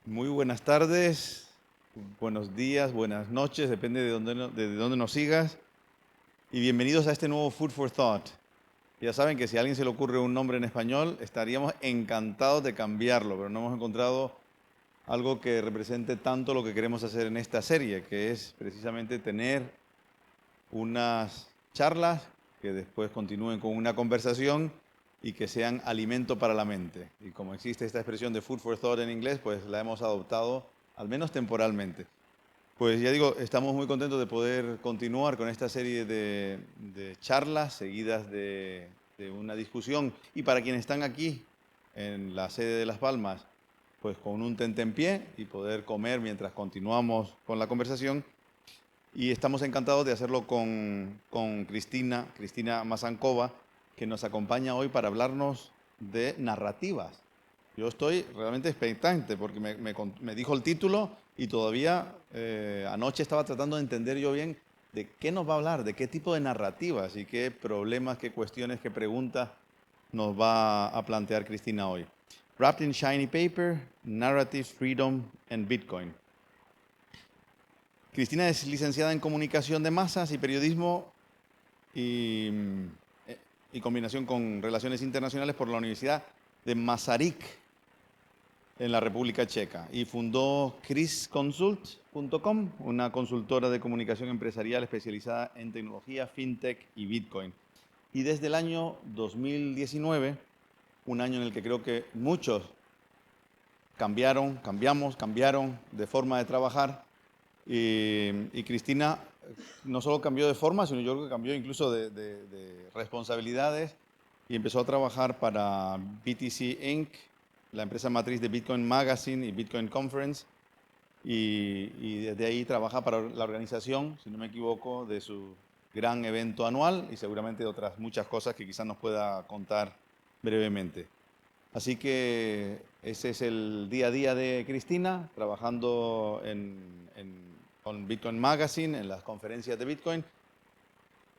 Muy buenas tardes, buenos días, buenas noches, depende de dónde nos sigas. Y bienvenidos a este nuevo Food for Thought. Ya saben que si a alguien se le ocurre un nombre en español, estaríamos encantados de cambiarlo, pero no hemos encontrado algo que represente tanto lo que queremos hacer en esta serie, que es precisamente tener unas charlas que después continúen con una conversación y que sean alimento para la mente. Y como existe esta expresión de food for thought en inglés, pues la hemos adoptado, al menos temporalmente. Pues ya digo, estamos muy contentos de poder continuar con esta serie de charlas seguidas de una discusión. Y para quienes están aquí en la sede de Las Palmas, pues con un tentempié y poder comer mientras continuamos con la conversación. Y estamos encantados de hacerlo con Kristyna Mazankova, que nos acompaña hoy para hablarnos de narrativas. Yo estoy realmente expectante porque me dijo el título y todavía anoche estaba tratando de entender yo bien de qué nos va a hablar, de qué tipo de narrativas y qué problemas, qué cuestiones, qué preguntas nos va a plantear Kristyna hoy. Wrapped in shiny paper, narratives, freedom and Bitcoin. Kristyna es licenciada en comunicación de masas y periodismo y, combinación con relaciones internacionales por la Universidad de Masaryk en la República Checa y fundó chrisconsult.com, una consultora de comunicación empresarial especializada en tecnología, fintech y Bitcoin. Y desde el año 2019, un año en el que creo que muchos cambiaron de forma de trabajar, y Kristyna no solo cambió de forma, sino yo creo que cambió incluso de responsabilidades y empezó a trabajar para BTC Inc., la empresa matriz de Bitcoin Magazine y Bitcoin Conference, y desde ahí trabaja para la organización, si no me equivoco, de su gran evento anual y seguramente de otras muchas cosas que quizás nos pueda contar brevemente. Así que ese es el día a día de Kristyna, trabajando con Bitcoin Magazine, en las conferencias de Bitcoin.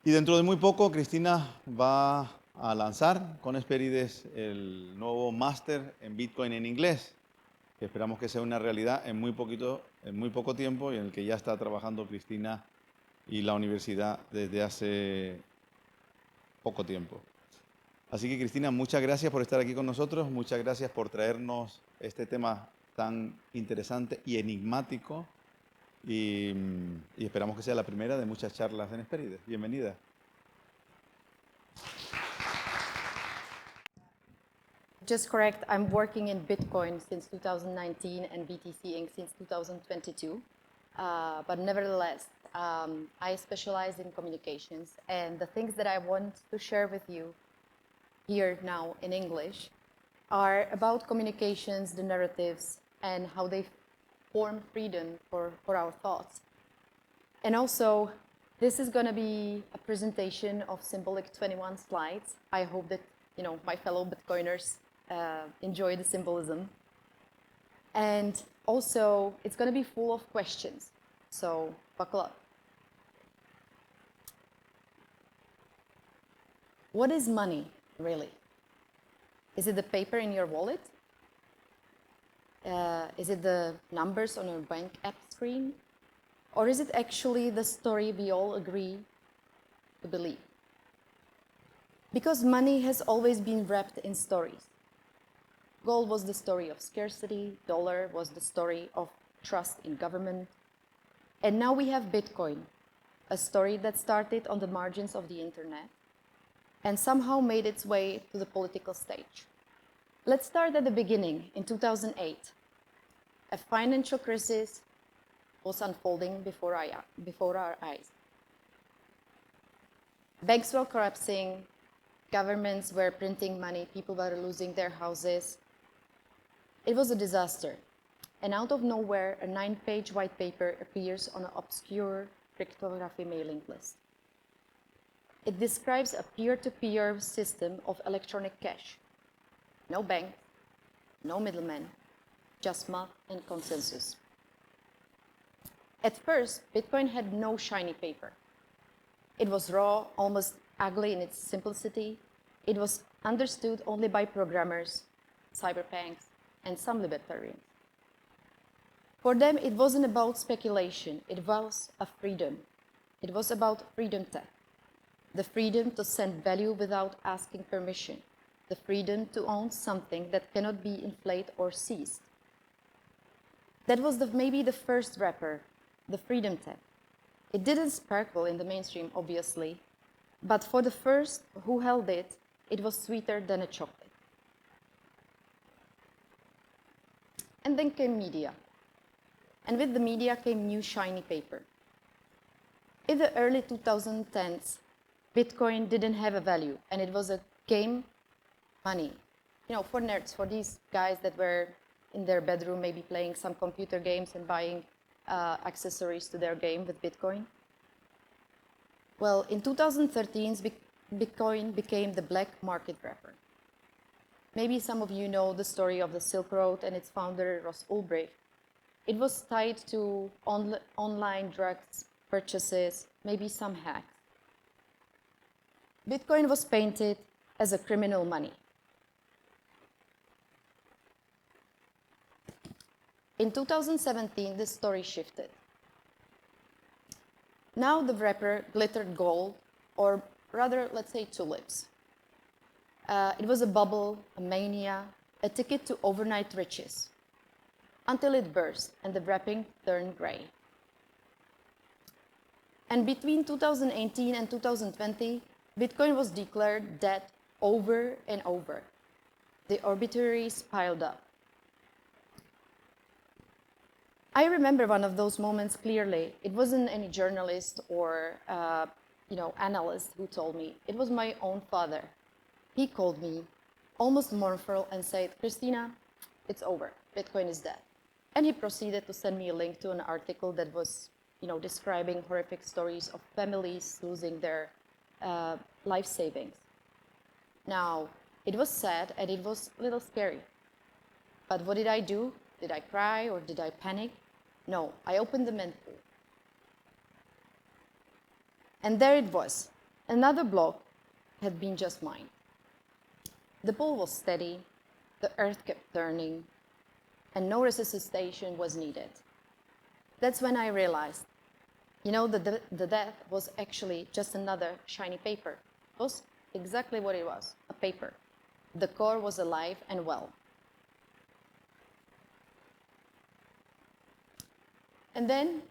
Y dentro de muy poco, Kristyna va a lanzar con Esperides el nuevo máster en Bitcoin en inglés, que esperamos que sea una realidad en muy poco tiempo y en el que ya está trabajando Kristyna y la universidad desde hace poco tiempo. Así que, Kristyna, muchas gracias por estar aquí con nosotros, muchas gracias por traernos este tema tan interesante y enigmático y esperamos que sea la primera de muchas charlas en Esperides. Bienvenida. Just correct, I'm working in Bitcoin since 2019 and BTC Inc. since 2022. But nevertheless, I specialize in communications, and the things that I want to share with you here now in English are about communications, the narratives, and how they form freedom for our thoughts. And also, this is going to be a presentation of symbolic 21 slides. I hope that my fellow Bitcoiners enjoy the symbolism. And also, it's going to be full of questions. So buckle up. What is money, really? Is it the paper in your wallet? Is it the numbers on your bank app screen? Or is it actually the story we all agree to believe? Because money has always been wrapped in stories. Gold was the story of scarcity, dollar was the story of trust in government. And now we have Bitcoin, a story that started on the margins of the internet and somehow made its way to the political stage. Let's start at the beginning, in 2008. A financial crisis was unfolding before our eyes. Banks were collapsing, governments were printing money, people were losing their houses. It was a disaster. And out of nowhere, a 9-page white paper appears on an obscure cryptography mailing list. It describes a peer-to-peer system of electronic cash. No bank, no middleman, just math and consensus. At first, Bitcoin had no shiny paper. It was raw, almost ugly in its simplicity. It was understood only by programmers, cyberpunks, and some libertarians. For them, it wasn't about speculation. It was a freedom. It was about freedom tech. The freedom to send value without asking permission. The freedom to own something that cannot be inflated or seized. That was maybe the first wrapper, the freedom tech. It didn't sparkle in the mainstream, obviously, but for the first who held it, it was sweeter than a chocolate. And then came media. And with the media came new shiny paper. In the early 2010s, Bitcoin didn't have a value, and it was a game money. You know, for nerds, for these guys that were in their bedroom maybe playing some computer games and buying accessories to their game with Bitcoin. Well, in 2013, Bitcoin became the black market wrapper. Maybe some of you know the story of the Silk Road and its founder, Ross Ulbricht. It was tied to online drugs purchases, maybe some hacks. Bitcoin was painted as a criminal money. In 2017, this story shifted. Now the wrapper glittered gold, or rather, let's say tulips. It was a bubble, a mania, a ticket to overnight riches, until it burst and the wrapping turned gray. And between 2018 and 2020, Bitcoin was declared dead over and over. The obituaries piled up. I remember one of those moments clearly. It wasn't any journalist or analyst who told me. It was my own father. He called me, almost mournful, and said, "Kristyna, it's over. Bitcoin is dead." And he proceeded to send me a link to an article that was, describing horrific stories of families losing their life savings. Now, it was sad and it was a little scary. But what did I do? Did I cry or did I panic? No, I opened the manhole. And there it was. Another block had been just mined. The pool was steady, the earth kept turning, and no resuscitation was needed. That's when I realized, the death was actually just another shiny paper. It was exactly what it was, a paper. The core was alive and well. And then,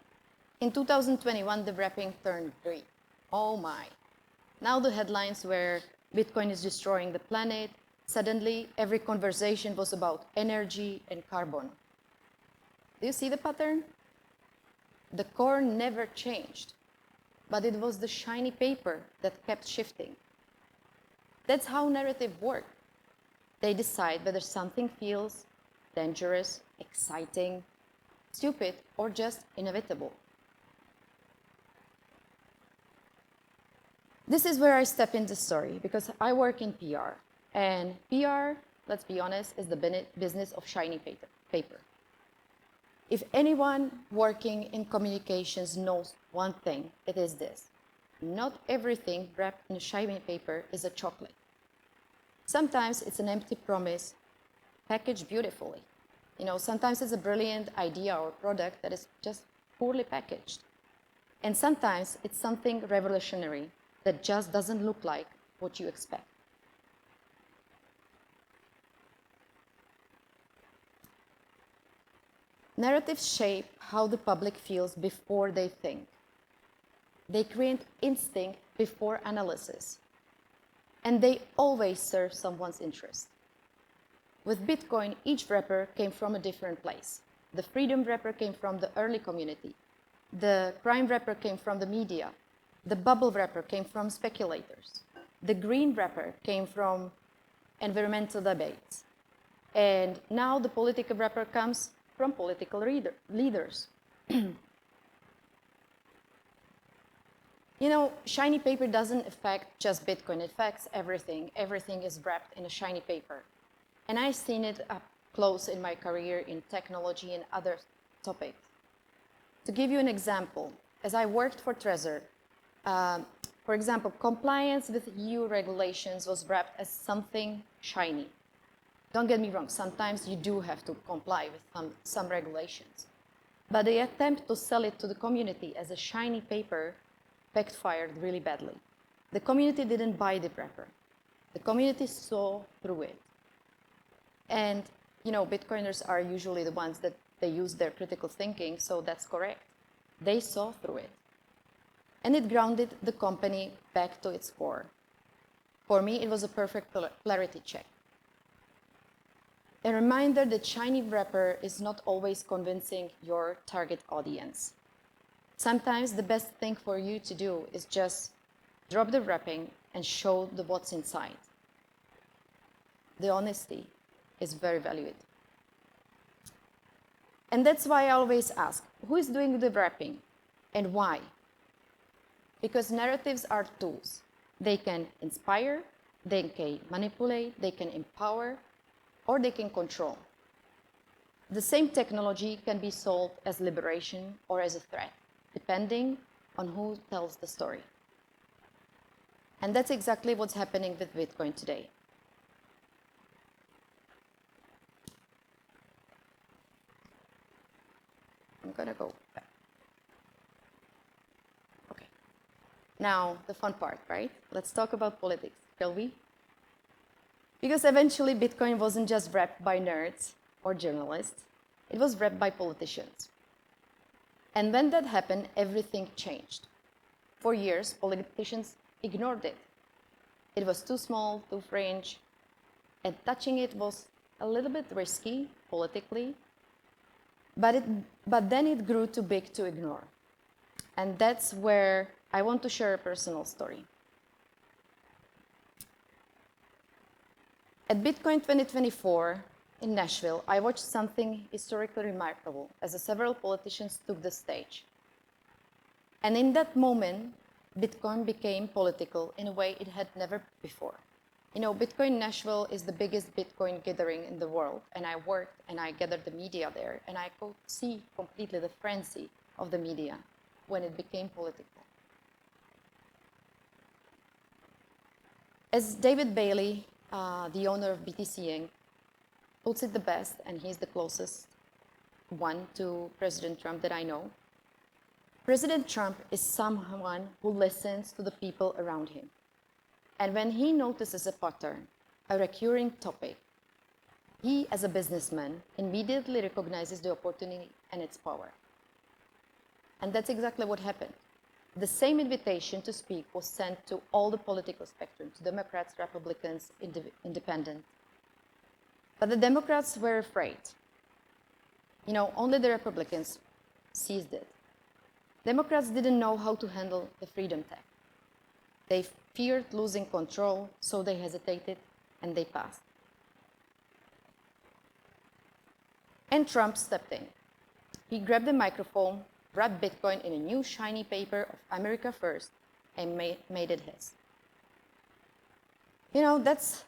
in 2021, the wrapping turned green. Oh my. Now the headlines were, Bitcoin is destroying the planet. Suddenly, every conversation was about energy and carbon. Do you see the pattern? The core never changed, but it was the shiny paper that kept shifting. That's how narrative works. They decide whether something feels dangerous, exciting, stupid, or just inevitable. This is where I step in the story, because I work in PR. And PR, let's be honest, is the business of shiny paper. If anyone working in communications knows one thing, it is this. Not everything wrapped in shiny paper is a chocolate. Sometimes it's an empty promise packaged beautifully. Sometimes it's a brilliant idea or product that is just poorly packaged. And sometimes it's something revolutionary that just doesn't look like what you expect. Narratives shape how the public feels before they think. They create instinct before analysis. And they always serve someone's interest. With Bitcoin, each wrapper came from a different place. The freedom wrapper came from the early community. The crime wrapper came from the media. The bubble wrapper came from speculators. The green wrapper came from environmental debates. And now the political wrapper comes from political leaders. Shiny paper doesn't affect just Bitcoin. It affects everything. Everything is wrapped in a shiny paper. And I've seen it up close in my career in technology and other topics. To give you an example, as I worked for Trezor, for example, compliance with EU regulations was wrapped as something shiny. Don't get me wrong, sometimes you do have to comply with some regulations. But the attempt to sell it to the community as a shiny paper backfired really badly. The community didn't buy the wrapper. The community saw through it. And, you know, Bitcoiners are usually the ones that they use their critical thinking, so that's correct. They saw through it. And it grounded the company back to its core. For me, it was a perfect clarity check. A reminder that shiny wrapper is not always convincing your target audience. Sometimes the best thing for you to do is just drop the wrapping and show the what's inside. The honesty is very valued. And that's why I always ask, who is doing the wrapping and why? Because narratives are tools. They can inspire, they can manipulate, they can empower, or they can control. The same technology can be sold as liberation or as a threat, depending on who tells the story. And that's exactly what's happening with Bitcoin today. I'm gonna go back. Okay. Now, the fun part, right? Let's talk about politics, shall we? Because eventually Bitcoin wasn't just wrapped by nerds or journalists, it was wrapped by politicians. And when that happened, everything changed. For years, politicians ignored it. It was too small, too fringe, and touching it was a little bit risky politically, but then it grew too big to ignore. And that's where I want to share a personal story. At Bitcoin 2024 in Nashville, I watched something historically remarkable as several politicians took the stage. And in that moment, Bitcoin became political in a way it had never before. You know, Bitcoin Nashville is the biggest Bitcoin gathering in the world, and I worked and I gathered the media there, and I could see completely the frenzy of the media when it became political. As David Bailey, the owner of BTC Inc., puts it the best, and he's the closest one to President Trump that I know, President Trump is someone who listens to the people around him. And when he notices a pattern, a recurring topic, he, as a businessman, immediately recognizes the opportunity and its power. And that's exactly what happened. The same invitation to speak was sent to all the political spectrum, to Democrats, Republicans, Independents. But the Democrats were afraid. You know, only the Republicans seized it. Democrats didn't know how to handle the freedom tag. They feared losing control, so they hesitated, and they passed. And Trump stepped in. He grabbed the microphone, wrapped Bitcoin in a new shiny paper of America First, and made it his. You know, that's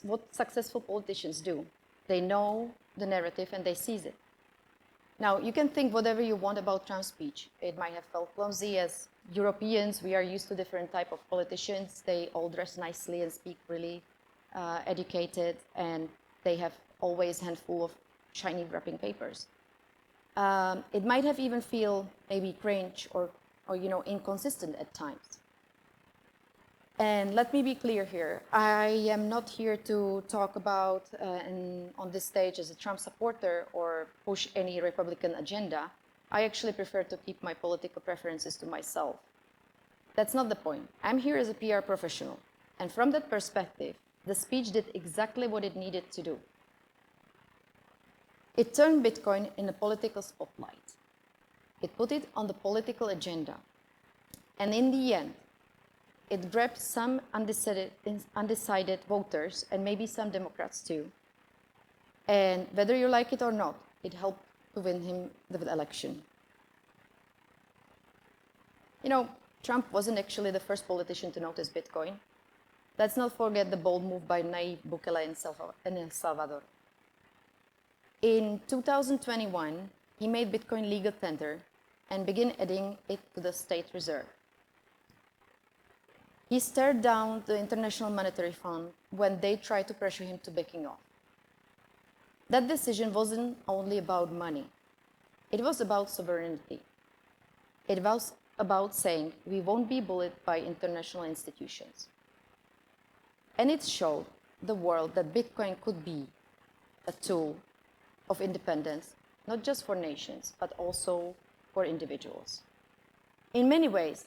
what successful politicians do. They know the narrative and they seize it. Now, you can think whatever you want about Trump's speech. It might have felt clumsy. As Europeans, we are used to different type of politicians. They all dress nicely and speak really educated, and they have always a handful of shiny wrapping papers. It might have even feel maybe cringe or you know, inconsistent at times. And let me be clear here. I am not here to talk about on this stage as a Trump supporter or push any Republican agenda. I actually prefer to keep my political preferences to myself. That's not the point. I'm here as a PR professional. And from that perspective, the speech did exactly what it needed to do. It turned Bitcoin in a political spotlight. It put it on the political agenda. And in the end, it grabbed some undecided voters, and maybe some Democrats too. And whether you like it or not, it helped to win him the election. You know, Trump wasn't actually the first politician to notice Bitcoin. Let's not forget the bold move by Nayib Bukele in El Salvador. In 2021, he made Bitcoin legal tender and began adding it to the state reserve. He stared down the International Monetary Fund when they tried to pressure him to backing off. That decision wasn't only about money. It was about sovereignty. It was about saying we won't be bullied by international institutions. And it showed the world that Bitcoin could be a tool of independence, not just for nations, but also for individuals. In many ways,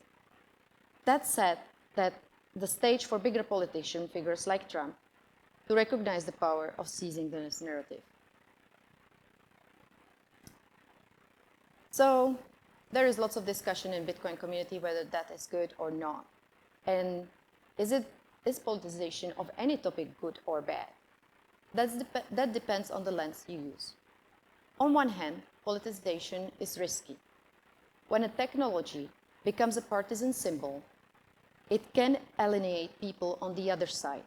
that set the stage for bigger politician figures like Trump to recognize the power of seizing this narrative. So there is lots of discussion in Bitcoin community whether that is good or not. And is politicization of any topic good or bad? That depends on the lens you use. On one hand, politicization is risky. When a technology becomes a partisan symbol, it can alienate people on the other side.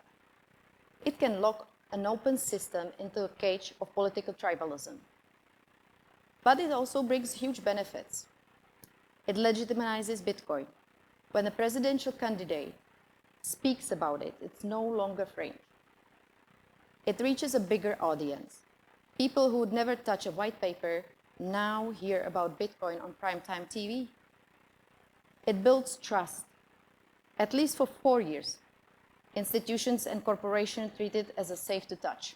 It can lock an open system into a cage of political tribalism. But it also brings huge benefits. It legitimizes Bitcoin. When a presidential candidate speaks about it, it's no longer fringe. It reaches a bigger audience. People who would never touch a white paper now hear about Bitcoin on primetime TV. It builds trust. At least for 4 years, institutions and corporations treat it as a safe to touch.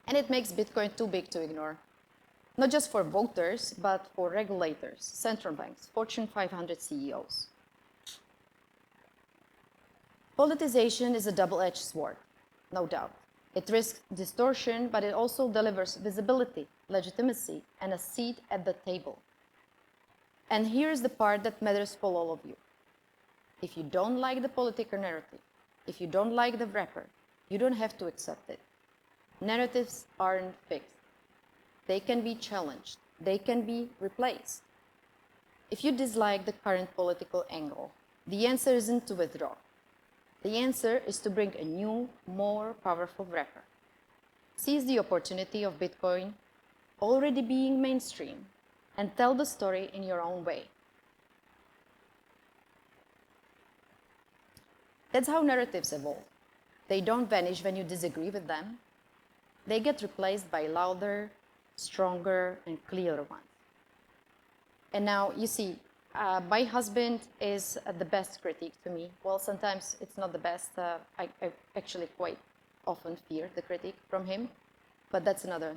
And it makes Bitcoin too big to ignore. Not just for voters, but for regulators, central banks, Fortune 500 CEOs. Politicization is a double-edged sword, no doubt. It risks distortion, but it also delivers visibility, legitimacy, and a seat at the table. And here's the part that matters for all of you. If you don't like the political narrative, if you don't like the wrapper, you don't have to accept it. Narratives aren't fixed. They can be challenged. They can be replaced. If you dislike the current political angle, the answer isn't to withdraw. The answer is to bring a new, more powerful wrapper. Seize the opportunity of Bitcoin already being mainstream and tell the story in your own way. That's how narratives evolve. They don't vanish when you disagree with them. They get replaced by louder, stronger, and clearer ones. And now, you see, my husband is the best critic to me. Well, sometimes it's not the best. I actually quite often fear the critique from him, but that's another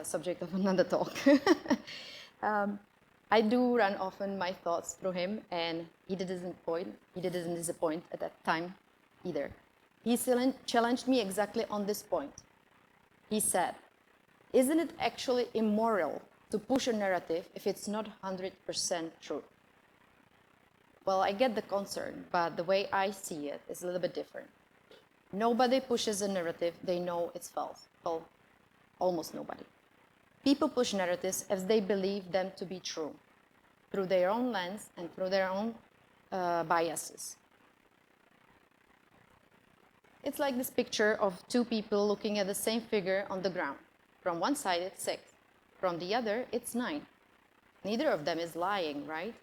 subject of another talk. I do run often my thoughts through him, and he didn't disappoint at that time either. He challenged me exactly on this point. He said, "Isn't it actually immoral to push a narrative if it's not 100% true?" Well, I get the concern, but the way I see it is a little bit different. Nobody pushes a narrative they know it's false. Well, almost nobody. People push narratives as they believe them to be true, through their own lens and through their own biases. It's like this picture of two people looking at the same figure on the ground. From one side, it's 6. From the other, it's 9. Neither of them is lying, right?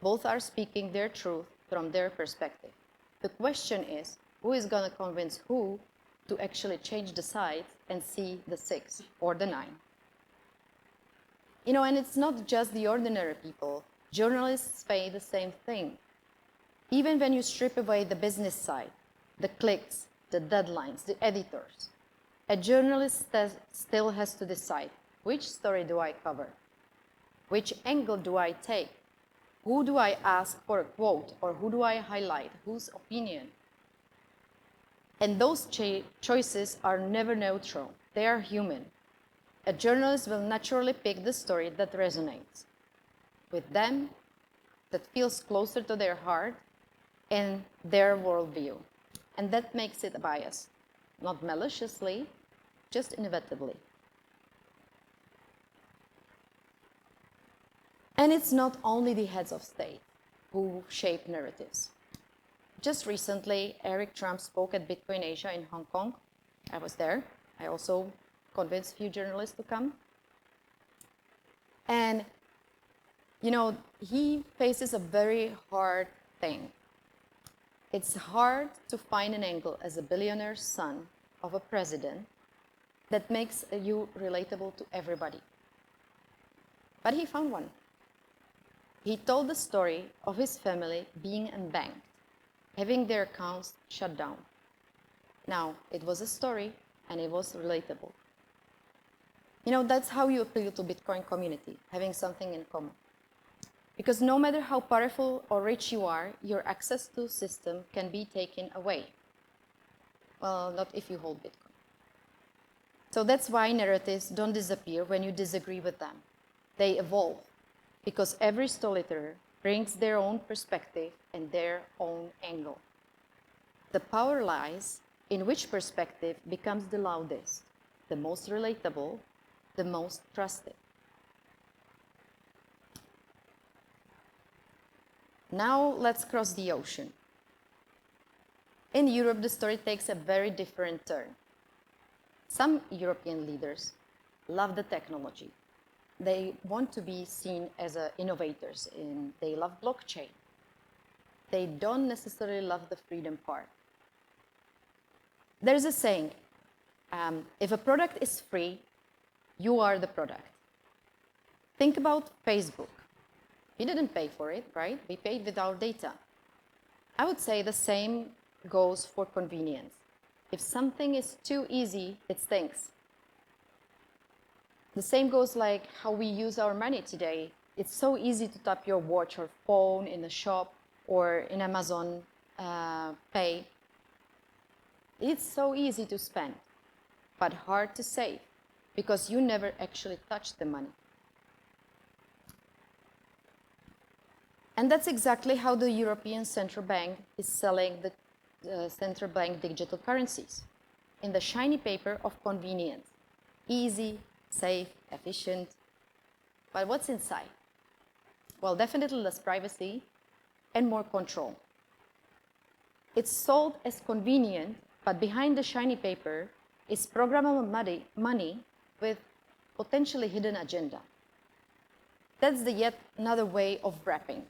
Both are speaking their truth from their perspective. The question is, who is going to convince who to actually change the sides and see the 6 or the 9? You know, and it's not just the ordinary people. Journalists say the same thing. Even when you strip away the business side, the clicks, the deadlines, the editors, a journalist still has to decide, which story do I cover? Which angle do I take? Who do I ask for a quote, or who do I highlight? Whose opinion? And those choices are never neutral. They are human. A journalist will naturally pick the story that resonates with them, that feels closer to their heart and their worldview. And that makes it a bias, not maliciously, just inevitably. And it's not only the heads of state who shape narratives. Just recently, Eric Trump spoke at Bitcoin Asia in Hong Kong. I was there. I also convinced a few journalists to come. And, you know, he faces a very hard thing. It's hard to find an angle as a billionaire son of a president that makes you relatable to everybody. But he found one. He told the story of his family being unbanked, having their accounts shut down. Now, it was a story and it was relatable. You know, that's how you appeal to Bitcoin community, having something in common. Because no matter how powerful or rich you are, your access to system can be taken away. Well, not if you hold Bitcoin. So that's why narratives don't disappear when you disagree with them. They evolve, because every storyteller brings their own perspective and their own angle. The power lies in which perspective becomes the loudest, the most relatable, the most trusted. Now let's cross the ocean. In Europe, the story takes a very different turn. Some European leaders love the technology. They want to be seen as innovators, and they love blockchain. They don't necessarily love the freedom part. There's a saying, if a product is free, you are the product. Think about Facebook. We didn't pay for it, right? We paid with our data. I would say the same goes for convenience. If something is too easy, it stinks. The same goes like how we use our money today. It's so easy to tap your watch or phone in a shop or in Amazon Pay. It's so easy to spend, but hard to save because you never actually touch the money. And that's exactly how the European Central Bank is selling the central bank digital currencies, in the shiny paper of convenience. Easy, safe, efficient. But what's inside? Well, definitely less privacy and more control. It's sold as convenient, but behind the shiny paper is programmable money with potentially hidden agenda. That's the yet another way of wrapping.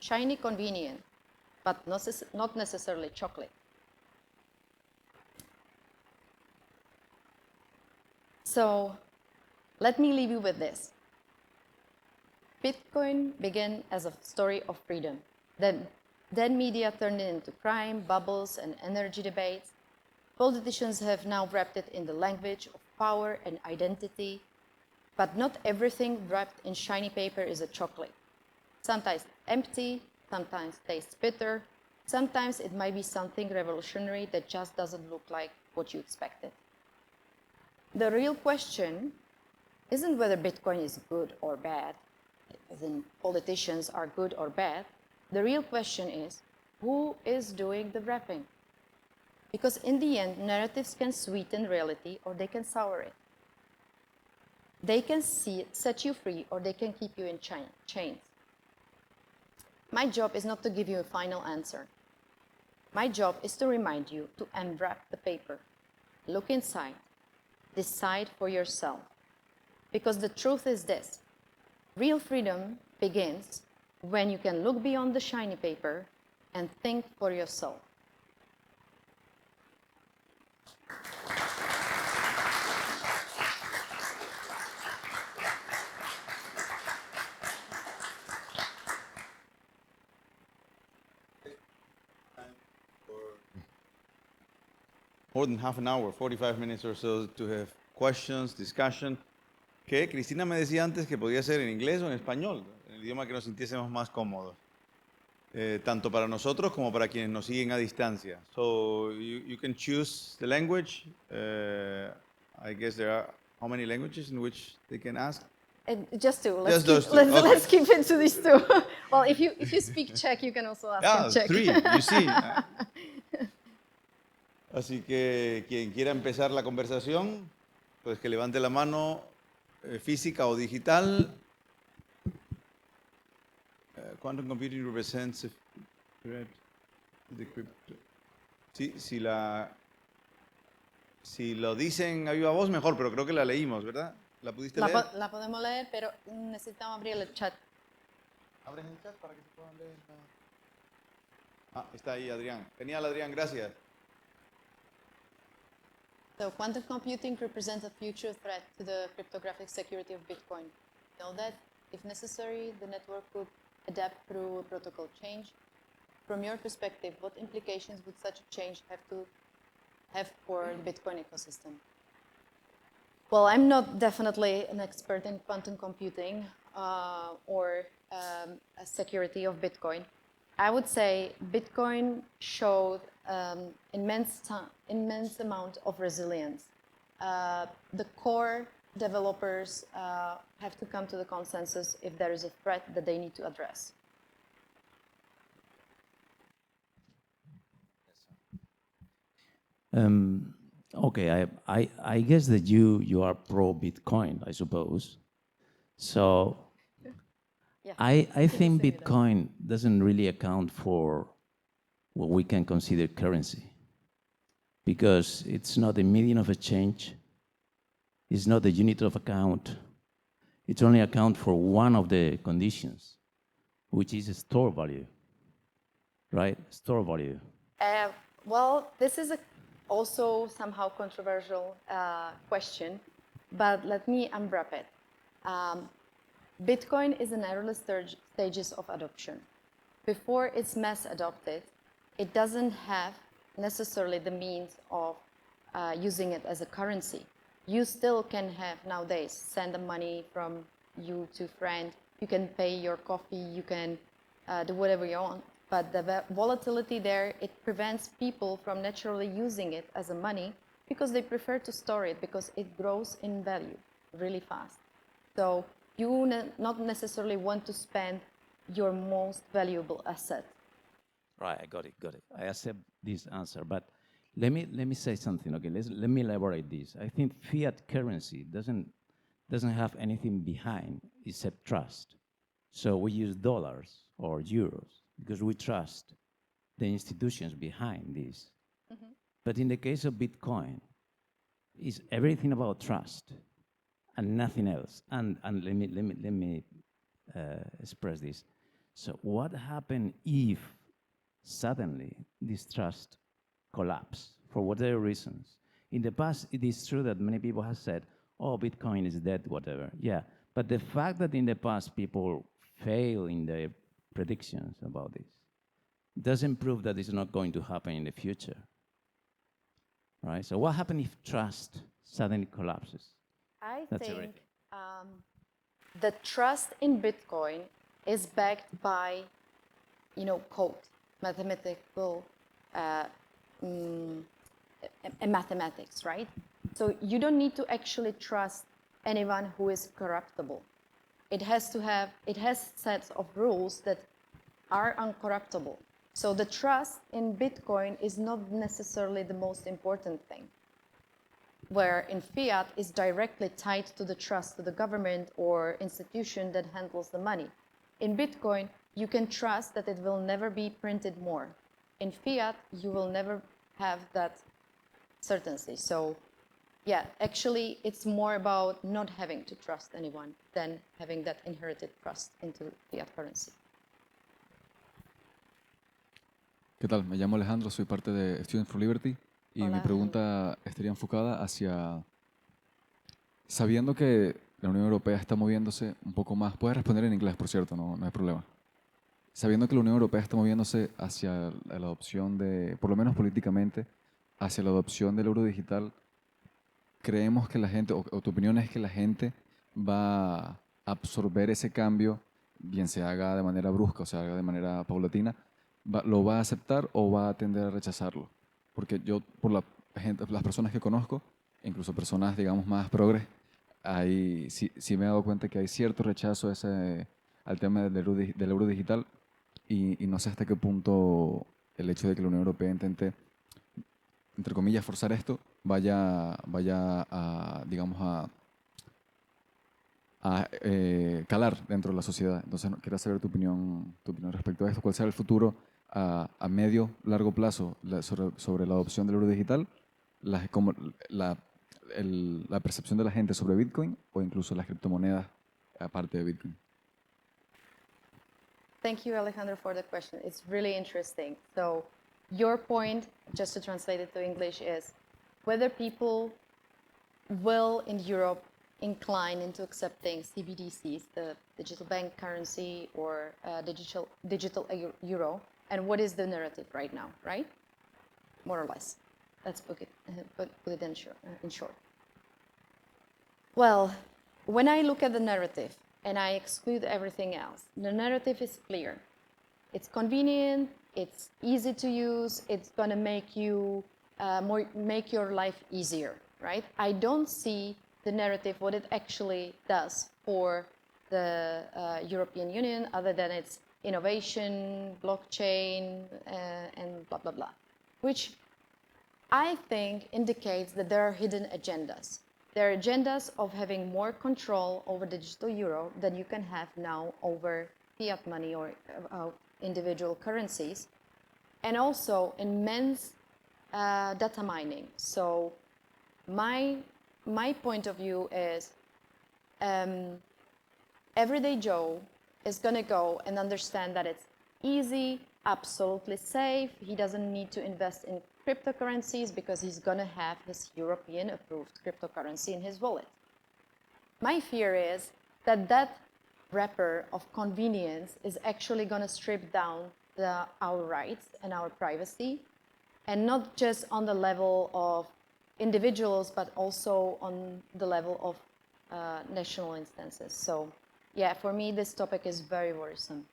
Shiny, convenient, but not necessarily chocolate. So let me leave you with this. Bitcoin began as a story of freedom. Then media turned it into crime, bubbles, and energy debates. Politicians have now wrapped it in the language of power and identity. But not everything wrapped in shiny paper is a chocolate. Sometimes empty, sometimes tastes bitter, sometimes it might be something revolutionary that just doesn't look like what you expected. The real question isn't whether Bitcoin is good or bad, as in politicians are good or bad. The real question is, who is doing the wrapping? Because in the end, narratives can sweeten reality or they can sour it. They can set you free or they can keep you in chains. My job is not to give you a final answer. My job is to remind you to unwrap the paper, look inside, decide for yourself. Because the truth is this: real freedom begins when you can look beyond the shiny paper and think for yourself. More than half an hour, 45 minutes or so to have questions, discussion. Que Kristyna me decía antes que podía ser en inglés o en español, en el idioma que nos sintiésemos más cómodos. Tanto para nosotros como para quienes nos siguen a distancia. So you can choose the language. I guess there are how many languages in which they can ask? Just two. Let's keep it to these two. Well, if you speak Czech, you can also ask in Czech. 3, you see. Así que quien quiera empezar la conversación, pues que levante la mano, física o digital. Quantum computing represents the crypto. Sí, si lo dicen a viva voz, mejor, pero creo que la leímos, ¿verdad? ¿La pudiste leer? La podemos leer, pero necesitamos abrir el chat. ¿Abres el chat para que se puedan leer? Está ahí Adrián. Genial, Adrián, gracias. So quantum computing represents a future threat to the cryptographic security of Bitcoin. You know that? If necessary, the network could adapt through a protocol change. From your perspective, what implications would such a change have for the Bitcoin ecosystem? Well, I'm not definitely an expert in quantum computing or a security of Bitcoin. I would say Bitcoin showed immense amount of resilience. The core developers have to come to the consensus if there is a threat that they need to address. Okay, I guess that you are pro Bitcoin, I suppose. So Yeah. I think Bitcoin doesn't really account for what we can consider currency, because it's not a medium of exchange, it's not a unit of account, it only accounts for one of the conditions, which is store value, right? Store value. Well, this is also somehow controversial question, but let me unwrap it. Bitcoin is in early stages of adoption. Before it's mass adopted, it doesn't have necessarily the means of using it as a currency. You still can have nowadays send the money from you to friend. You can pay your coffee. You can do whatever you want. But the volatility there, it prevents people from naturally using it as a money because they prefer to store it because it grows in value really fast. So you not necessarily want to spend your most valuable asset. Right, I got it. I accept this answer, but let me say something. Okay, let me elaborate this. I think fiat currency doesn't have anything behind except trust. So we use dollars or euros because we trust the institutions behind this. Mm-hmm. But in the case of Bitcoin, it's everything about trust and nothing else. And let me express this. So what happened if suddenly this trust collapse for whatever reasons? In the past, it is true that many people have said, oh, Bitcoin is dead, whatever. Yeah, but the fact that in the past people fail in their predictions about this doesn't prove that it's not going to happen in the future, right? So what happens if trust suddenly collapses? I That's think the trust in Bitcoin is backed by, code, mathematical, and mathematics, right? So you don't need to actually trust anyone who is corruptible. It has sets of rules that are uncorruptible. So the trust in Bitcoin is not necessarily the most important thing, where in fiat is directly tied to the trust to the government or institution that handles the money. In Bitcoin, you can trust that it will never be printed more. In fiat, you will never have that certainty. So yeah, actually, it's more about not having to trust anyone than having that inherited trust into fiat currency. ¿Qué tal? Me llamo Alejandro, soy parte de Students for Liberty y Hola, mi pregunta estaría enfocada hacia, sabiendo que la Unión Europea está moviéndose un poco más, puedes responder en inglés, por cierto, no hay problema. Sabiendo que la Unión Europea está moviéndose hacia la adopción de, por lo menos políticamente, hacia la adopción del euro digital, creemos que la gente, o tu opinión es que la gente va a absorber ese cambio, bien se haga de manera brusca o se haga de manera paulatina, ¿lo va a aceptar o va a tender a rechazarlo? Porque yo, por las personas que conozco, incluso personas, digamos, más progres, sí me he dado cuenta que hay cierto rechazo al tema del euro digital y no sé hasta qué punto el hecho de que la Unión Europea intente, entre comillas, forzar esto, vaya a, digamos, a calar dentro de la sociedad. Entonces, quería saber tu opinión respecto a esto. ¿Cuál será el futuro a medio, largo plazo sobre la adopción del euro digital, la percepción de la gente sobre Bitcoin o incluso las criptomonedas aparte de Bitcoin? Thank you, Alejandro, for the question. It's really interesting. So your point, just to translate it to English, is whether people will in Europe inclined into accepting CBDCs, the digital bank currency or digital euro, and what is the narrative right now, right? More or less. Let's put it in short. Well, when I look at the narrative and I exclude everything else, the narrative is clear. It's convenient, it's easy to use, it's going to make you make your life easier, right? I don't see the narrative, what it actually does for the European Union, other than its innovation, blockchain, and blah, blah, blah, which I think indicates that there are hidden agendas. There are agendas of having more control over digital euro than you can have now over fiat money or individual currencies, and also immense data mining. So my point of view is everyday Joe is going to go and understand that it's easy, absolutely safe. He doesn't need to invest in cryptocurrencies because he's going to have his European approved cryptocurrency in his wallet. My fear is that that wrapper of convenience is actually going to strip down our rights and our privacy, and not just on the level of individuals, but also on the level of national instances. So yeah, for me, this topic is very worrisome.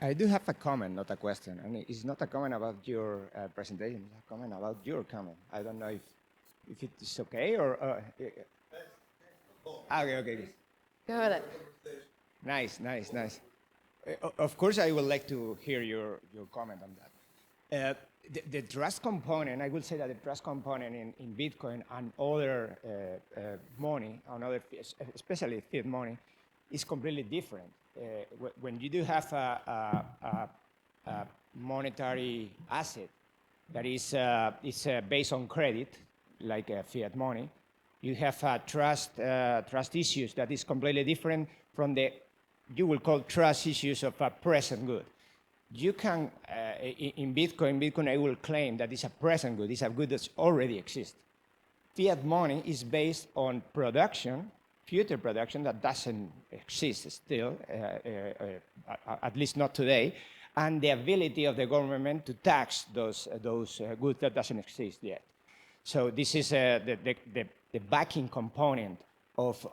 I do have a comment, not a question. And it's not a comment about your presentation, it's a comment about your comment. I don't know if it is okay or... Okay. Go ahead. Nice. Of course, I would like to hear your comment on that. The trust component, I would say that the trust component in Bitcoin and other money, especially fiat money, is completely different. When you do have a monetary asset that is based on credit, like fiat money, you have trust issues that is completely different from you will call trust issues of a present good. You can, in Bitcoin, I will claim that it's a present good, it's a good that already exists. Fiat money is based on production, future production that doesn't exist still, at least not today, and the ability of the government to tax those goods that doesn't exist yet. So this is the backing component of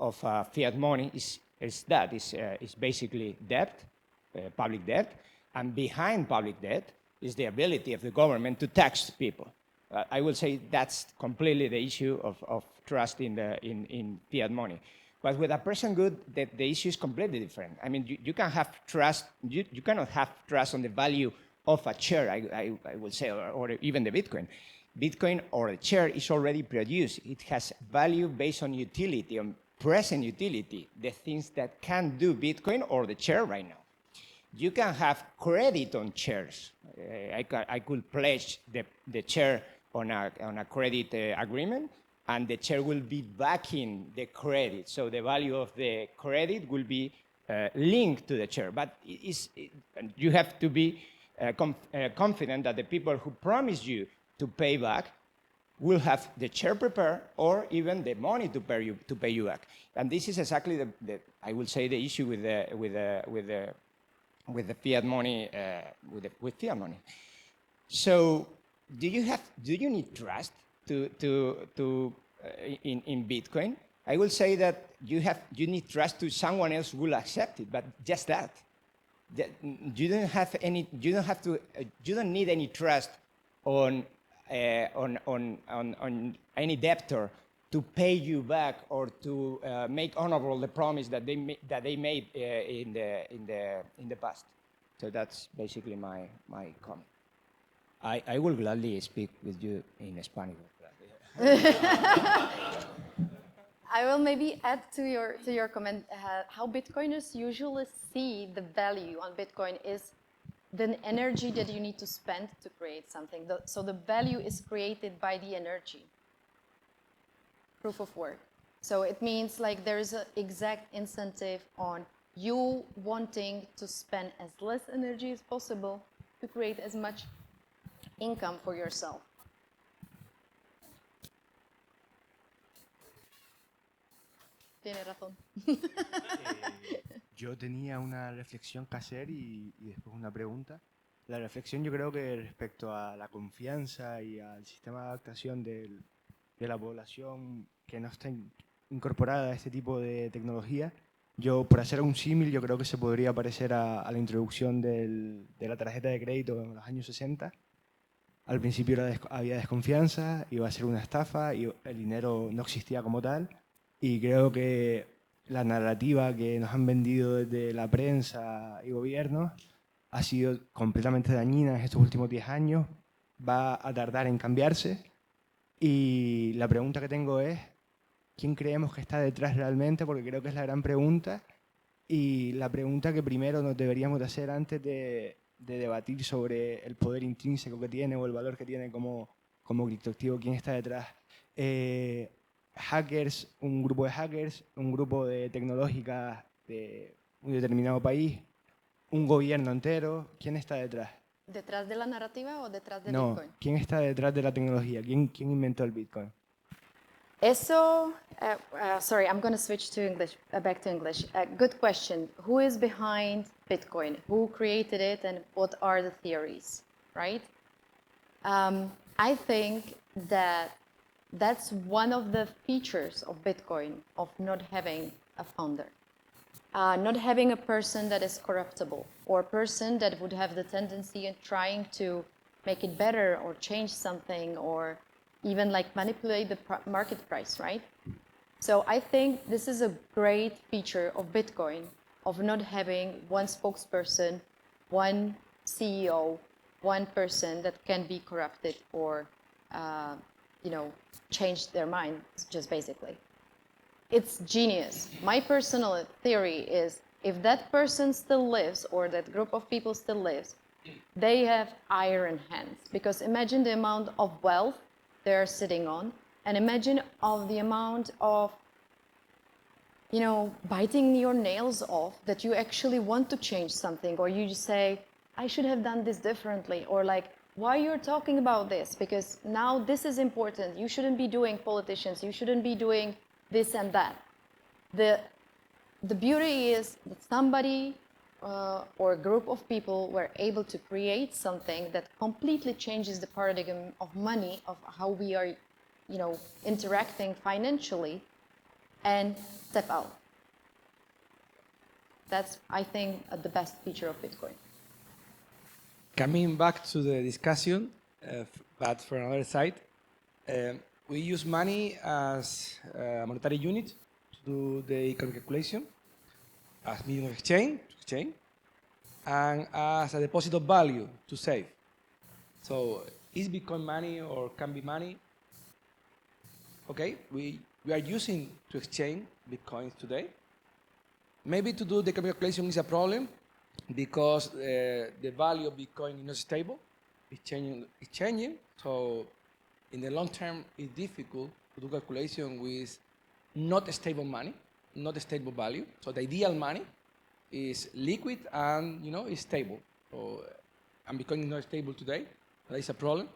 fiat money is basically debt, public debt, and behind public debt is the ability of the government to tax people. I will say that's completely the issue of trust in fiat money. But with a present good, the issue is completely different. I mean, you can have trust, you cannot have trust on the value of a share, I will say, or even the Bitcoin. Bitcoin or the share is already produced. It has value based on utility, on present utility, the things that can do Bitcoin or the share right now. You can have credit on shares. I could pledge the share on a credit agreement, and the share will be backing the credit. So the value of the credit will be linked to the share. But you have to be confident that the people who promise you to pay back will have the share prepared or even the money to pay you back. And this is exactly I will say the issue with the fiat money, with fiat money. So do you need trust in Bitcoin? I will say that you need trust to someone else will accept it, but just that. You don't need any trust on any debtor to pay you back or to make honorable the promise that they made in the past. So that's basically my comment. I will gladly speak with you in Spanish. I will maybe add to your comment how Bitcoiners usually see the value on Bitcoin is the energy that you need to spend to create something. So the value is created by the energy. Proof of work. So it means like there is an exact incentive on you wanting to spend as less energy as possible to create as much income for yourself. tiene razón. Yo tenía una reflexión que hacer y después una pregunta. La reflexión yo creo que respecto a la confianza y al sistema de adaptación de la población que no está incorporada a este tipo de tecnología, yo, por hacer un símil, yo creo que se podría parecer a la introducción de la tarjeta de crédito en los años 60. Al principio había desconfianza, iba a ser una estafa y el dinero no existía como tal. Y creo que la narrativa que nos han vendido desde la prensa y gobierno ha sido completamente dañina en estos últimos 10 años. Va a tardar en cambiarse. Y la pregunta que tengo es, ¿quién creemos que está detrás realmente? Porque creo que es la gran pregunta. Y la pregunta que primero nos deberíamos de hacer antes de debatir sobre el poder intrínseco que tiene o el valor que tiene como criptoactivo, quién está detrás. Hackers, un grupo de tecnológicas de un determinado país, un gobierno entero, ¿quién está detrás? ¿Detrás de la narrativa o detrás de No, Bitcoin? ¿quién está detrás de la tecnología? ¿Quién inventó el Bitcoin? Eso, sorry, I'm going to switch to English, back to English. Good question. Who is behind Bitcoin? Who created it and what are the theories, right? I think that that's one of the features of Bitcoin, of not having a founder. Not having a person that is corruptible or a person that would have the tendency in trying to make it better or change something or even like manipulate the market price, right? So I think this is a great feature of Bitcoin, of not having one spokesperson, one CEO, one person that can be corrupted or, change their mind, just basically. It's genius. My personal theory is if that person still lives or that group of people still lives, they have iron hands. Because imagine the amount of wealth they're sitting on, and imagine of the amount of, biting your nails off that you actually want to change something, or you just say, I should have done this differently, or like, why you're talking about this? Because now this is important. You shouldn't be doing politicians. You shouldn't be doing this and that. The beauty is that somebody or a group of people were able to create something that completely changes the paradigm of money, of how we are, interacting financially, and step out. That's, I think, the best feature of Bitcoin. Coming back to the discussion, but from another side, we use money as a monetary unit to do the economic calculation, as medium of exchange, and as a deposit of value to save. So is Bitcoin money or can be money? Okay, we are using to exchange Bitcoins today. Maybe to do the calculation is a problem because the value of Bitcoin is not stable. It's changing. So in the long term, it's difficult to do calculation with not stable money, not a stable value. So the ideal money is liquid and is stable. So, and Bitcoin is not stable today. That is a problem.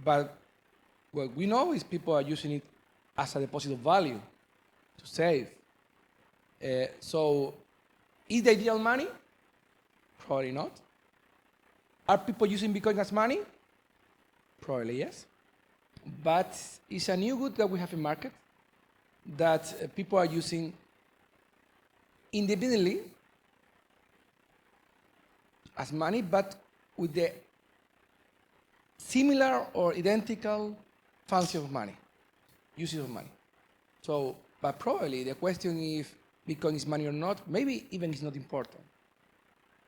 But what we know is people are using it as a deposit of value to save. So is the ideal money? Probably not. Are people using Bitcoin as money? Probably yes. But it's a new good that we have in market that people are using independently as money, but with the similar or identical function of money, usage of money. So, but probably the question if Bitcoin is money or not, maybe even it's not important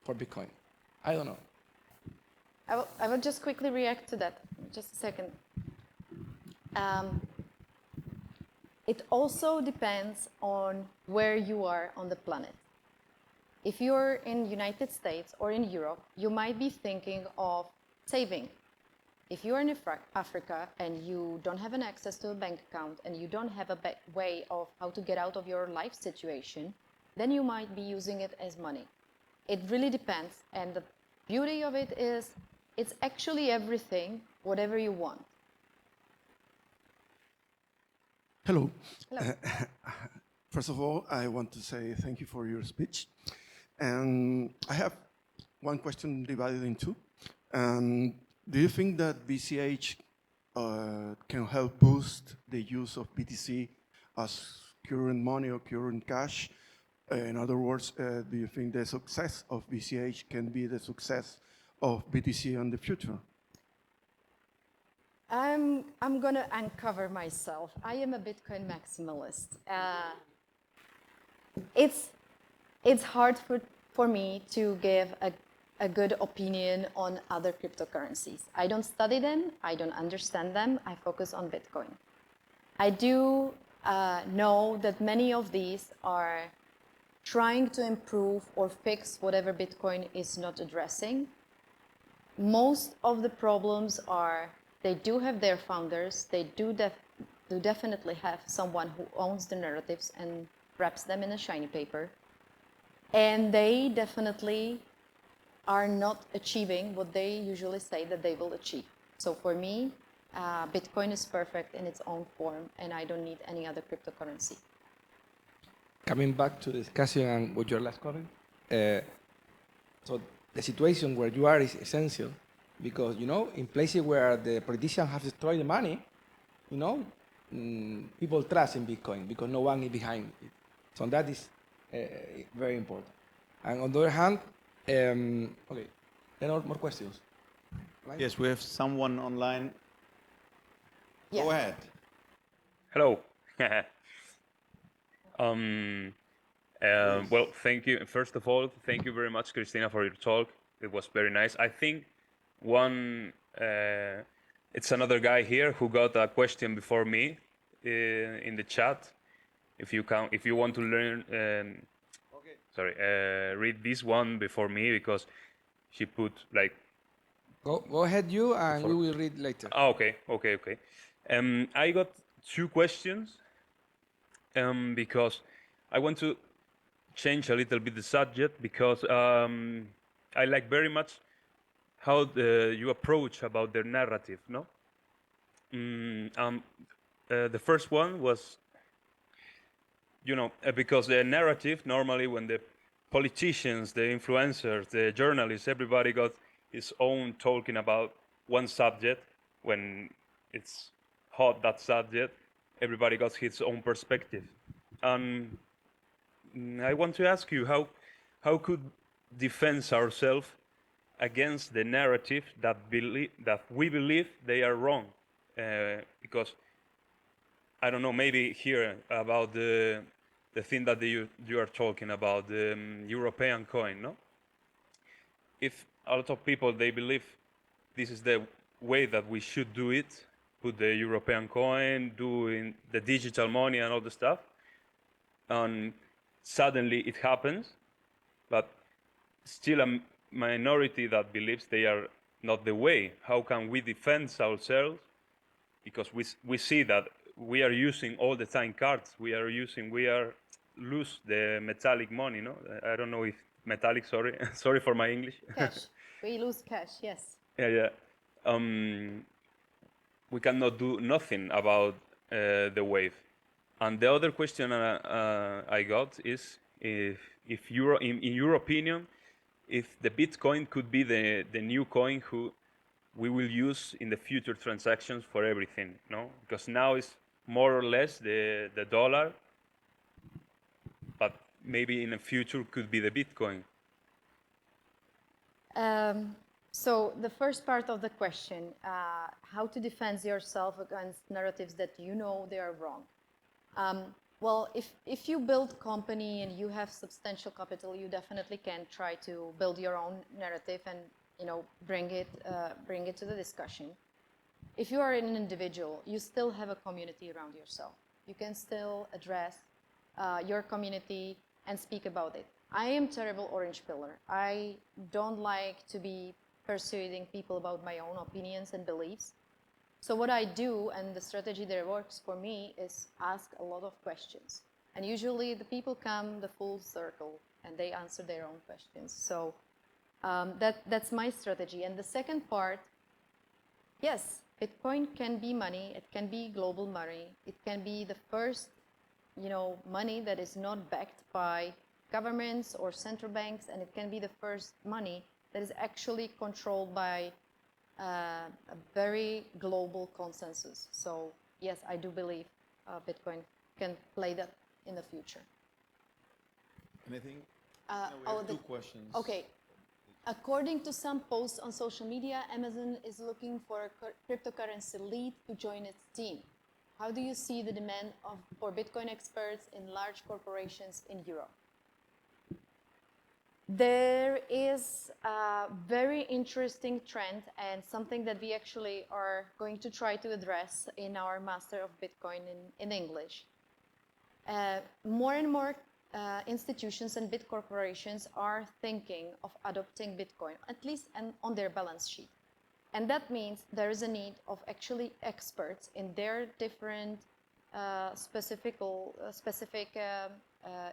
for Bitcoin. I don't know. I will just quickly react to that. Just a second. It also depends on where you are on the planet. If you're in United States or in Europe, you might be thinking of saving. If you're in Africa and you don't have an access to a bank account and you don't have a way of how to get out of your life situation, then you might be using it as money. It really depends. And the beauty of it is it's actually everything, whatever you want. Hello. Hello. First of all, I want to say thank you for your speech. And I have one question divided in two. Do you think that BCH can help boost the use of BTC as current money or current cash? In other words, do you think the success of BCH can be the success of BTC in the future? I'm gonna uncover myself. I am a Bitcoin maximalist. It's hard for me to give a good opinion on other cryptocurrencies. I don't study them, I don't understand them, I focus on Bitcoin. I do know that many of these are trying to improve or fix whatever Bitcoin is not addressing. Most of the problems are they do have their founders, they do definitely have someone who owns the narratives and wraps them in a shiny paper. And they definitely are not achieving what they usually say that they will achieve. So for me, Bitcoin is perfect in its own form, and I don't need any other cryptocurrency. Coming back to the discussion and with your last comment, so the situation where you are is essential because, you know, in places where the politicians have destroyed the money, you know, people trust in Bitcoin because no one is behind it. So that is very important. And on the other hand, okay, any more questions? Right? Yes, we have someone online. Yeah. Go ahead. Hello. Well, thank you. First of all, thank you very much, Kristyna, for your talk. It was very nice. I think it's another guy here who got a question before me in the chat. If you want to learn, read this one before me because she put like. Go ahead, you, and we will read later. Oh, okay. I got two questions because I want to change a little bit the subject because I like very much how you approach about the narrative, no? The first one was, you know, because the narrative, normally when the politicians, the influencers, the journalists, everybody got his own talking about one subject. When it's hot, that subject, everybody got his own perspective. I want to ask you, how could defend ourselves against the narrative that we believe they are wrong? Because I don't know, maybe here about the thing that you are talking about, the European coin, no? If a lot of people, they believe this is the way that we should do it, put the European coin, doing the digital money and all the stuff, and suddenly it happens, but still a minority that believes they are not the way. How can we defend ourselves? Because we see that we are using all the time cards. We lose the metallic money, no? I don't know if metallic, sorry. Sorry for my English. Cash. We lose cash, yes. Yeah. We cannot do nothing about the wave. And the other question I got is in your opinion, if the Bitcoin could be the new coin who we will use in the future transactions for everything, no? Because now it's more or less the dollar, but maybe in the future could be the Bitcoin. So the first part of the question, how to defend yourself against narratives that you know they are wrong. Well, if you build company and you have substantial capital, you definitely can try to build your own narrative and, you know, bring it to the discussion. If you are an individual, you still have a community around yourself. You can still address your community and speak about it. I am terrible orange pillar. I don't like to be persuading people about my own opinions and beliefs. So what I do, and the strategy that works for me, is ask a lot of questions. And usually the people come the full circle and they answer their own questions. So that's my strategy. And the second part, yes, Bitcoin can be money. It can be global money. It can be the first money that is not backed by governments or central banks, and it can be the first money that is actually controlled by a very global consensus. So yes, I do believe Bitcoin can play that in the future. Anything? Oh, Two questions. Okay. According to some posts on social media, Amazon is looking for a cryptocurrency lead to join its team. How do you see the demand for Bitcoin experts in large corporations in Europe? There is a very interesting trend and something that we actually are going to try to address in our Master of Bitcoin in English. More and more institutions and big corporations are thinking of adopting Bitcoin, at least on their balance sheet. And that means there is a need of actually experts in their different specific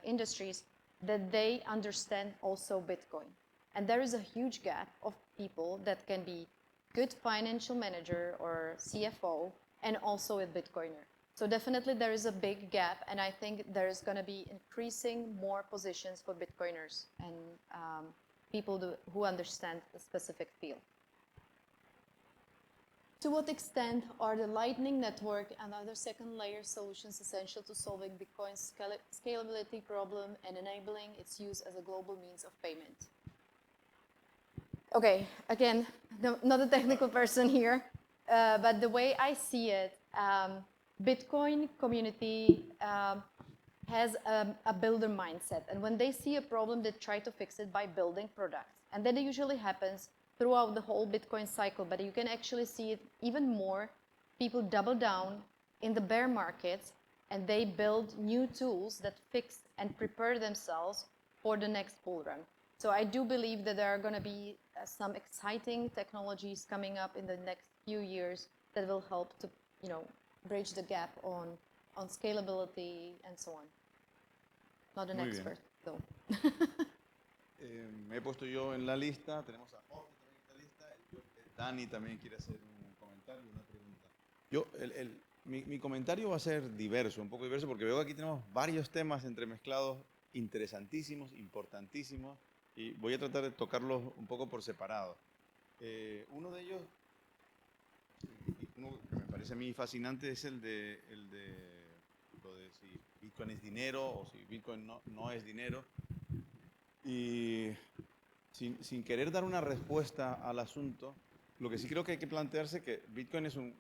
industries that they understand also Bitcoin. And there is a huge gap of people that can be good financial manager or CFO and also a Bitcoiner. So definitely there is a big gap, and I think there is going to be increasing more positions for Bitcoiners and people who understand the specific field. To what extent are the Lightning Network and other second-layer solutions essential to solving Bitcoin's scalability problem and enabling its use as a global means of payment? Okay, again, not a technical person here, but the way I see it, Bitcoin community has a builder mindset, and when they see a problem, they try to fix it by building products, and that usually happens throughout the whole Bitcoin cycle, but you can actually see it even more. People double down in the bear markets and they build new tools that fix and prepare themselves for the next bull run. So I do believe that there are going to be some exciting technologies coming up in the next few years that will help to, bridge the gap on scalability and so on. Not an Muy expert, though. Me he puesto yo en la lista, tenemos a Jorge también en la lista, Dani también quiere hacer un comentario, una pregunta. Mi comentario va a ser diverso, un poco diverso, porque veo que aquí tenemos varios temas entremezclados interesantísimos, importantísimos, y voy a tratar de tocarlos un poco por separado. Uno de ellos, uno que me parece a mí fascinante, es el de lo de si Bitcoin es dinero o si Bitcoin no es dinero. Y sin querer dar una respuesta al asunto, lo que sí creo que hay que plantearse es que Bitcoin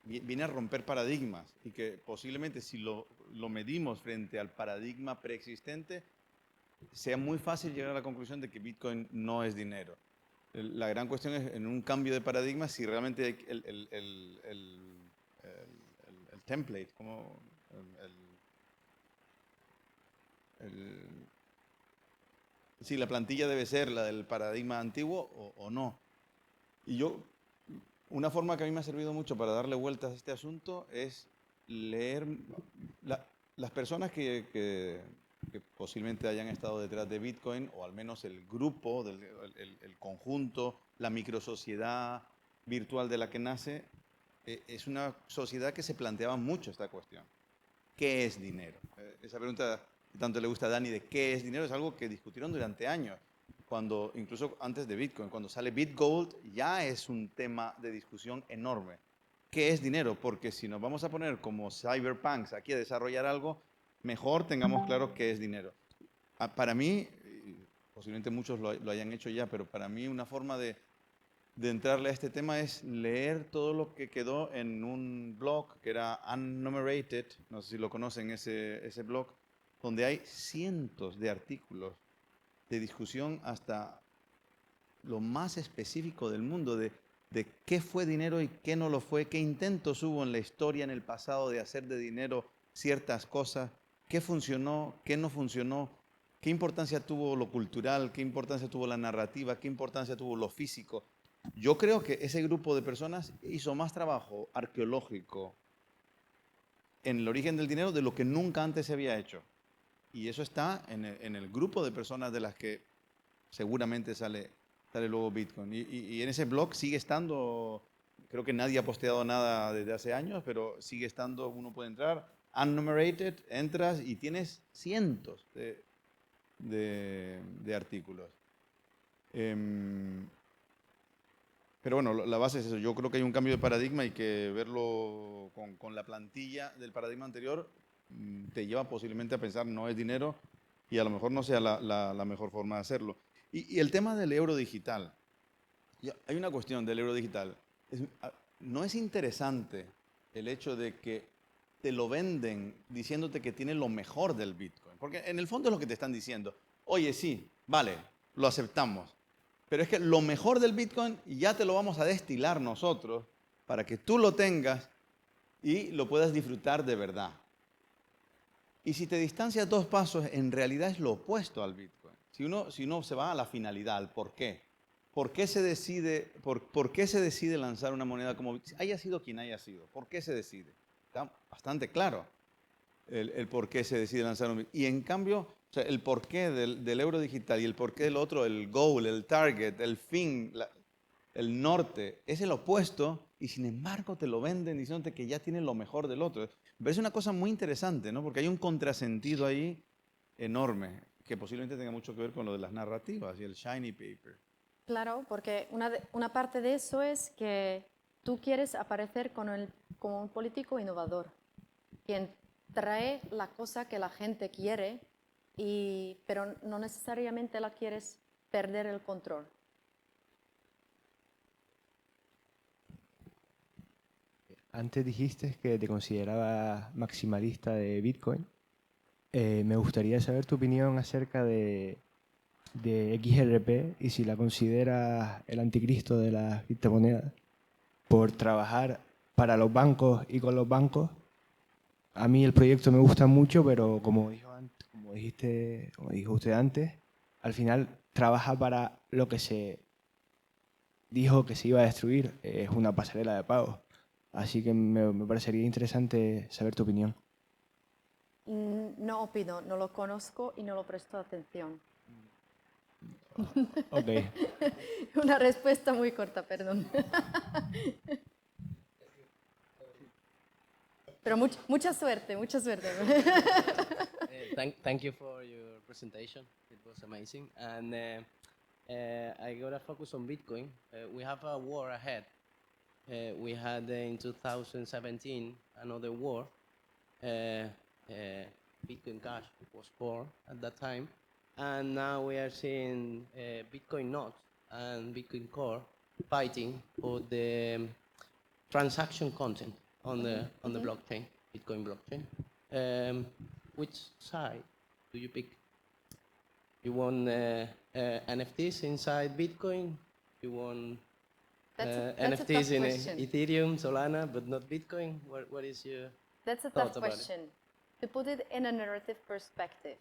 viene a romper paradigmas y que posiblemente si lo medimos frente al paradigma preexistente, sea muy fácil llegar a la conclusión de que Bitcoin no es dinero. La gran cuestión es en un cambio de paradigma si realmente hay el template, como si la plantilla debe ser la del paradigma antiguo o no. Y una forma que a mí me ha servido mucho para darle vueltas a este asunto es leer las personas que posiblemente hayan estado detrás de Bitcoin, o al menos el grupo, el conjunto, la microsociedad virtual de la que nace, es una sociedad que se planteaba mucho esta cuestión. ¿Qué es dinero? Esa pregunta que tanto le gusta a Dani de qué es dinero es algo que discutieron durante años. Incluso antes de Bitcoin, cuando sale BitGold, ya es un tema de discusión enorme. ¿Qué es dinero? Porque si nos vamos a poner como cyberpunks aquí a desarrollar algo, mejor tengamos claro qué es dinero. Para mí, posiblemente muchos lo hayan hecho ya, pero para mí una forma de entrarle a este tema es leer todo lo que quedó en un blog que era Unnumerated, no sé si lo conocen, ese blog, donde hay cientos de artículos de discusión hasta lo más específico del mundo de qué fue dinero y qué no lo fue, qué intentos hubo en la historia, en el pasado, de hacer de dinero ciertas cosas, qué funcionó, qué no funcionó, qué importancia tuvo lo cultural, qué importancia tuvo la narrativa, qué importancia tuvo lo físico. Yo creo que ese grupo de personas hizo más trabajo arqueológico en el origen del dinero de lo que nunca antes se había hecho. Y eso está en el grupo de personas de las que seguramente sale luego Bitcoin. Y en ese blog sigue estando, creo que nadie ha posteado nada desde hace años, pero sigue estando, uno puede entrar. Unnumerated, entras y tienes cientos de artículos. Pero bueno, la base es eso. Yo creo que hay un cambio de paradigma y que verlo con la plantilla del paradigma anterior te lleva posiblemente a pensar no es dinero y a lo mejor no sea la mejor forma de hacerlo. Y el tema del euro digital. Hay una cuestión del euro digital. No es interesante el hecho de que te lo venden diciéndote que tiene lo mejor del Bitcoin. Porque en el fondo es lo que te están diciendo. Oye, sí, vale, lo aceptamos. Pero es que lo mejor del Bitcoin ya te lo vamos a destilar nosotros para que tú lo tengas y lo puedas disfrutar de verdad. Y si te distancias 2 pasos, en realidad es lo opuesto al Bitcoin. Si uno se va a la finalidad, al por qué. ¿Por qué se decide lanzar una moneda como Bitcoin? Haya sido quien haya sido. ¿Por qué se decide? Está bastante claro el por qué se decide lanzar un Bitcoin. Y en cambio, o sea, el porqué del euro digital y el porqué del otro, el goal, el target, el fin, el norte, es el opuesto y sin embargo te lo venden diciéndote que ya tiene lo mejor del otro. Pero es una cosa muy interesante, ¿no? Porque hay un contrasentido ahí enorme que posiblemente tenga mucho que ver con lo de las narrativas y el shiny paper. Claro, porque una parte de eso es que tú quieres aparecer como un político innovador, quien trae la cosa que la gente quiere, pero no necesariamente la quieres perder el control. Antes dijiste que te considerabas maximalista de Bitcoin. Me gustaría saber tu opinión acerca de XRP y si la consideras el anticristo de las criptomonedas por trabajar para los bancos y con los bancos. A mí el proyecto me gusta mucho, pero como dijo usted antes, al final trabaja para lo que se dijo que se iba a destruir, es una pasarela de pago. Así que me parecería interesante saber tu opinión. No opino, no lo conozco y no lo presto atención. Ok. Una respuesta muy corta, perdón. Pero mucha suerte, mucha suerte. Thank you for your presentation. It was amazing. And I got to focus on Bitcoin. We have a war ahead. We had in 2017 another war. Bitcoin Cash was born at that time. And now we are seeing Bitcoin Notes and Bitcoin Core fighting for the transaction content on the blockchain, Bitcoin blockchain. Which side do you pick? You want NFTs inside Bitcoin? You want That's NFTs a in tough question. Ethereum, Solana, but not Bitcoin? What is your That's a thought tough about it? question. To put it in a narrative perspective,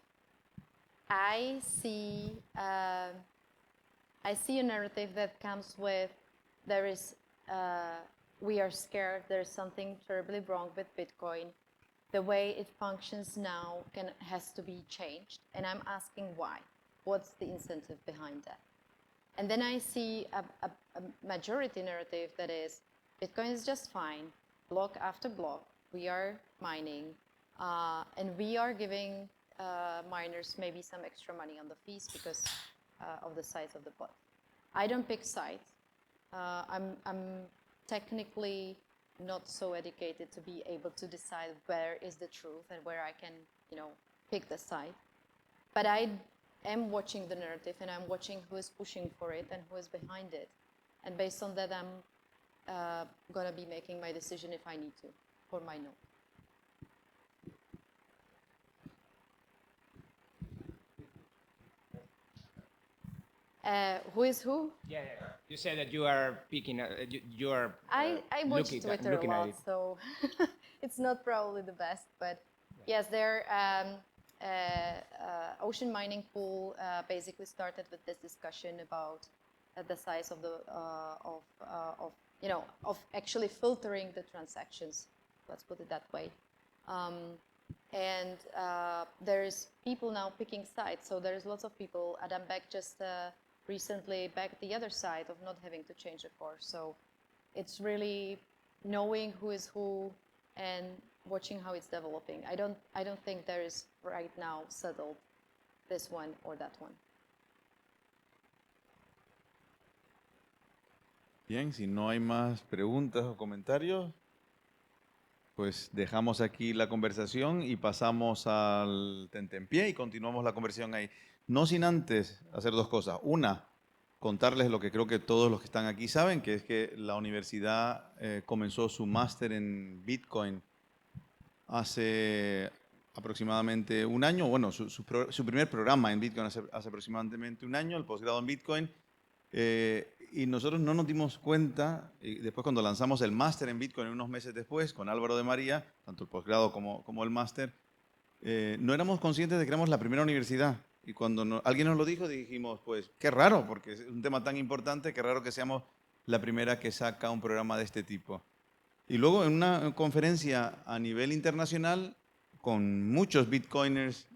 I see a narrative that comes with we are scared, there's something terribly wrong with Bitcoin. The way it functions now has to be changed, and I'm asking why. What's the incentive behind that? And then I see a majority narrative that is, Bitcoin is just fine, block after block, we are mining, and we are giving miners maybe some extra money on the fees because of the size of the pot. I don't pick sides. I'm technically not so educated to be able to decide where is the truth and where I can, pick the side. But I am watching the narrative and I'm watching who is pushing for it and who is behind it. And based on that, I'm going to be making my decision if I need to for my no. Who is who? Yeah. You said that you are picking. You are. I watch looking Twitter at a lot, it. so it's not probably the best. But yes, their ocean mining pool basically started with this discussion about the size of the of actually filtering the transactions. Let's put it that way. And there's people now picking sides. So there's lots of people. Adam Beck just recently backed the other side of not having to change the course. So it's really knowing who is who and watching how it's developing. I don't think there is right now settled this one or that one. Bien, si no hay más preguntas o comentarios, pues dejamos aquí la conversación y pasamos al tentempié y continuamos la conversación ahí. No sin antes hacer dos cosas. Una, contarles lo que creo que todos los que están aquí saben, que es que la universidad comenzó su máster en Bitcoin hace aproximadamente un año. Bueno, su primer programa en Bitcoin hace aproximadamente un año, el posgrado en Bitcoin. Y nosotros no nos dimos cuenta, y después cuando lanzamos el máster en Bitcoin unos meses después, con Álvaro de María, tanto el posgrado como el máster, no éramos conscientes de que éramos la primera universidad. Y cuando alguien nos lo dijo, dijimos, pues qué raro, porque es un tema tan importante, qué raro que seamos la primera que saca un programa de este tipo. Y luego en una conferencia a nivel internacional, con muchos bitcoiners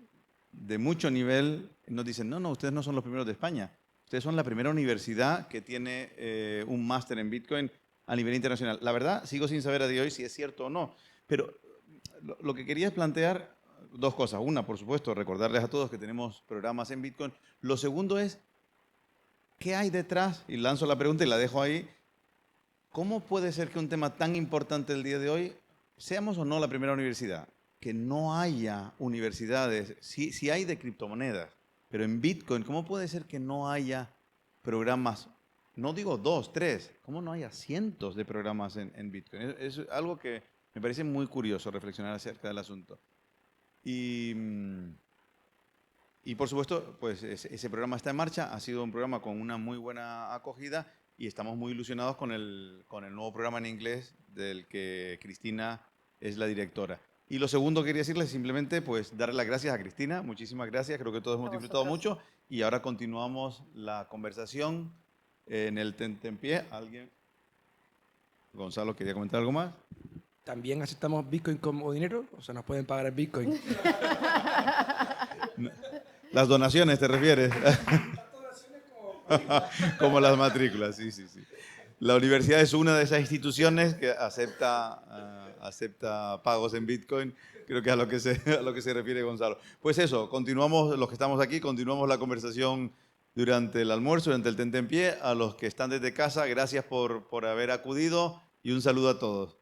de mucho nivel, nos dicen, no, ustedes no son los primeros de España. Ustedes son la primera universidad que tiene un máster en Bitcoin a nivel internacional. La verdad, sigo sin saber a día de hoy si es cierto o no. Pero lo que quería es plantear dos cosas. Una, por supuesto, recordarles a todos que tenemos programas en Bitcoin. Lo segundo es, ¿qué hay detrás? Y lanzo la pregunta y la dejo ahí. ¿Cómo puede ser que un tema tan importante el día de hoy, seamos o no la primera universidad, que no haya universidades, sí hay de criptomonedas, pero en Bitcoin, ¿cómo puede ser que no haya programas? No digo 2, 3, ¿cómo no haya cientos de programas en Bitcoin? Es algo que me parece muy curioso reflexionar acerca del asunto. Y por supuesto, pues ese programa está en marcha, ha sido un programa con una muy buena acogida y estamos muy ilusionados con el nuevo programa en inglés del que Kristyna es la directora. Y lo segundo que quería decirles es simplemente pues darle las gracias a Kristyna, muchísimas gracias, creo que todos hemos disfrutado mucho y ahora continuamos la conversación en el tentempié. ¿Alguien? Gonzalo, ¿quería comentar algo más? También aceptamos Bitcoin como dinero, o sea, nos pueden pagar en Bitcoin. Las donaciones, ¿te refieres? Como las matrículas, sí. La universidad es una de esas instituciones que acepta pagos en Bitcoin. Creo que es a lo que se refiere Gonzalo. Pues eso, continuamos, los que estamos aquí, continuamos la conversación durante el almuerzo, durante el tentempié. A los que están desde casa, gracias por haber acudido y un saludo a todos.